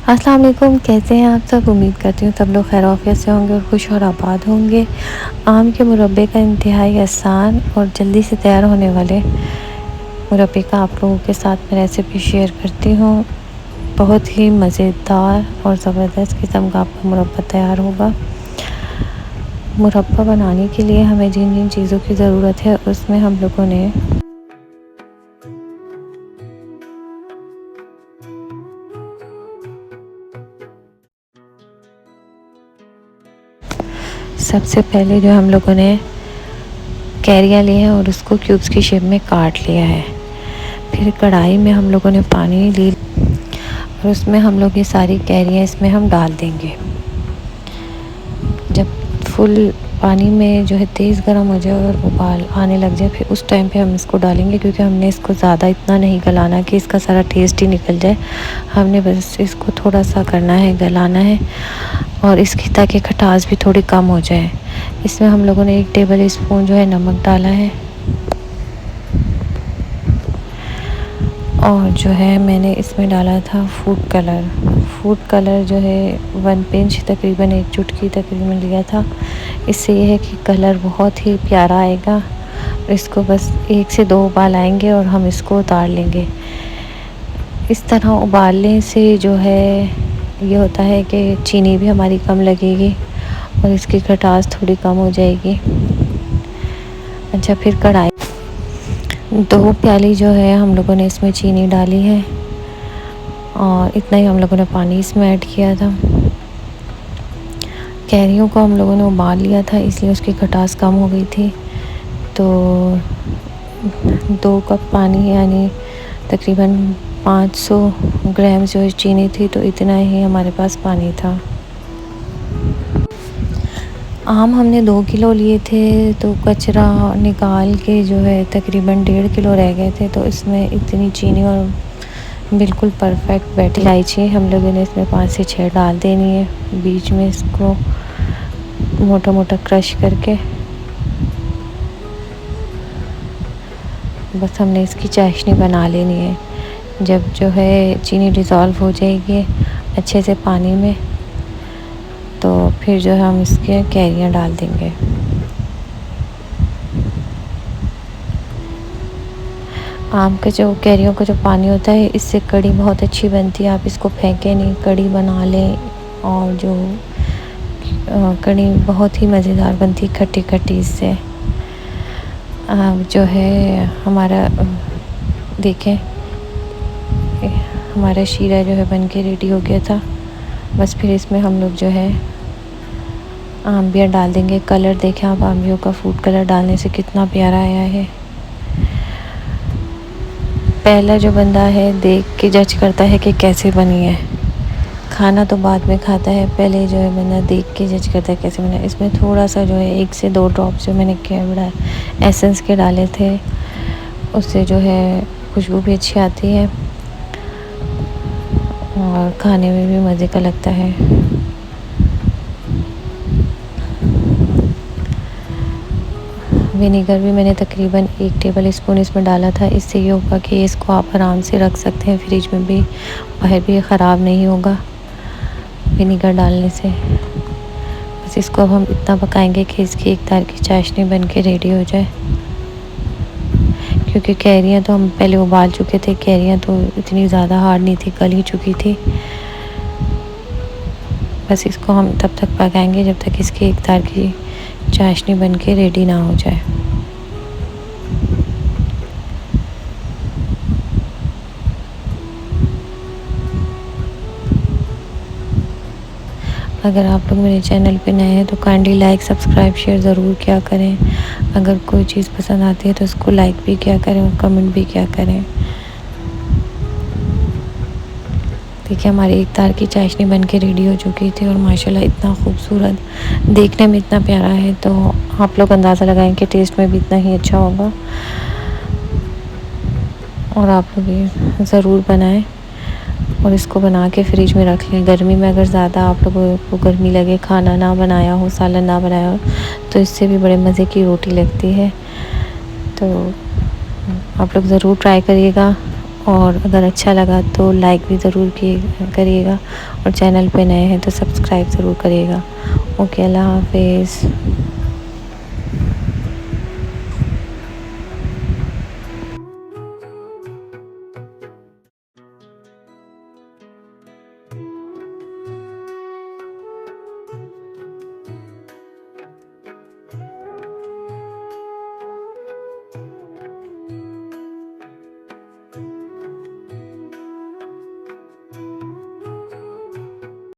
अस्सलाम वालेकुम, कैसे हैं आप सब। उम्मीद करती हूँ सब लोग खैर आफियत से होंगे और खुश और आबाद होंगे। आम के मुरब्बे का इंतहाई आसान और जल्दी से तैयार होने वाले मुरब्बे का आप लोगों के साथ मैं रेसिपी शेयर करती हूँ। बहुत ही मज़ेदार और ज़बरदस्त किस्म का आपका मुरब्बा तैयार होगा। मुरब्बा बनाने के लिए हमें जिन जिन चीज़ों की ज़रूरत है उसमें हम लोगों ने सबसे पहले जो हम लोगों ने कैरियाँ ली हैं और उसको क्यूब्स की शेप में काट लिया है। फिर कढ़ाई में हम लोगों ने पानी ली और उसमें हम लोग ये सारी कैरियाँ इसमें हम डाल देंगे। जब फुल पानी में जो है तेज़ गर्म हो जाए और उबाल आने लग जाए फिर उस टाइम पे हम इसको डालेंगे, क्योंकि हमने इसको ज़्यादा इतना नहीं गलाना कि इसका सारा टेस्ट ही निकल जाए। हमने बस इसको थोड़ा सा करना है, गलाना है और इसकी ताकि खटास भी थोड़ी कम हो जाए। इसमें हम लोगों ने 1 टेबल स्पून जो है नमक डाला है और जो है मैंने इसमें डाला था फूड कलर। फूड कलर जो है 1 पिंच तकरीबन 1 चुटकी तकरीबन लिया था। इससे ये है कि कलर बहुत ही प्यारा आएगा। इसको बस 1 से 2 उबाल आएंगे और हम इसको उतार लेंगे। इस तरह उबालने से जो है ये होता है कि चीनी भी हमारी कम लगेगी और इसकी खटास थोड़ी कम हो जाएगी। अच्छा, फिर कढ़ाई 2 प्याली जो है हम लोगों ने इसमें चीनी डाली है और इतना ही हम लोगों ने पानी इसमें ऐड किया था। कैरियों को हम लोगों ने उबाल लिया था इसलिए उसकी खटास कम हो गई थी। तो 2 कप पानी यानी तकरीबन 500 ग्राम जो चीनी थी, तो इतना ही हमारे पास पानी था। आम हमने 2 किलो लिए थे, तो कचरा निकाल के जो है तकरीबन 1.5 किलो रह गए थे। तो इसमें इतनी चीनी और बिल्कुल परफेक्ट बैठी इलायची हम लोगों ने इसमें 5 से 6 डाल देनी है। बीच में इसको मोटा मोटा क्रश करके बस हमने इसकी चाशनी बना लेनी है। जब जो है चीनी डिज़ोल्व हो जाएगी अच्छे से पानी में, तो फिर जो है हम इसके कैरियाँ डाल देंगे। आम का जो कैरियों का जो पानी होता है इससे कढ़ी बहुत अच्छी बनती है। आप इसको फेंकें नहीं, कढ़ी बना लें और जो कढ़ी बहुत ही मज़ेदार बनती है खट्टी खट्टी। इससे जो है हमारा देखें हमारा शीरा जो है बन के रेडी हो गया था। बस फिर इसमें हम लोग जो है आम्बिया डाल देंगे। कलर देखें आप, आम्बियों का फूड कलर डालने से कितना प्यारा आया है। पहला जो बंदा है देख के जज करता है कि कैसे बनी है। खाना तो बाद में खाता है, पहले जो है बंदा देख के जज करता है कैसे बना है। इसमें थोड़ा सा जो है 1 से 2 ड्रॉप्स जो मैंने कैवड़ा एसेंस के डाले थे, उससे जो है खुशबू भी अच्छी आती है और खाने में भी मज़े का लगता है। विनेगर भी मैंने तकरीबन 1 टेबल स्पून इसमें डाला था। इससे ये होगा कि इसको आप आराम से रख सकते हैं फ्रिज में भी, बाहर भी ख़राब नहीं होगा विनेगर डालने से। बस इसको अब हम इतना पकाएंगे कि इसकी एक तार की चाशनी बन के रेडी हो जाए। क्योंकि कैरियाँ तो हम पहले उबाल चुके थे, कैरियाँ तो इतनी ज़्यादा हार्ड नहीं थी, गल ही चुकी थी। बस इसको हम तब तक पकाएंगे जब तक इसकी एक तार की चाशनी बन के रेडी ना हो जाए। अगर आप लोग मेरे चैनल पे नए हैं तो काइंडली लाइक सब्सक्राइब शेयर ज़रूर किया करें। अगर कोई चीज़ पसंद आती है तो उसको लाइक भी किया करें और कमेंट भी किया करें। देखिए हमारी एक तार की चाशनी बन के रेडी हो चुकी थी और माशाल्लाह इतना खूबसूरत, देखने में इतना प्यारा है, तो आप लोग अंदाज़ा लगाएं कि टेस्ट में भी इतना ही अच्छा होगा। और आप लोग ये ज़रूर बनाएं और इसको बना के फ्रिज में रख लें। गर्मी में अगर ज़्यादा आप लोगों को गर्मी लगे, खाना ना बनाया हो, सालन ना बनाया हो, तो इससे भी बड़े मज़े की रोटी लगती है। तो आप लोग ज़रूर ट्राई करिएगा और अगर अच्छा लगा तो लाइक भी ज़रूर करिएगा, और चैनल पे नए हैं तो सब्सक्राइब ज़रूर करिएगा। ओके, अल्लाह हाफिज़।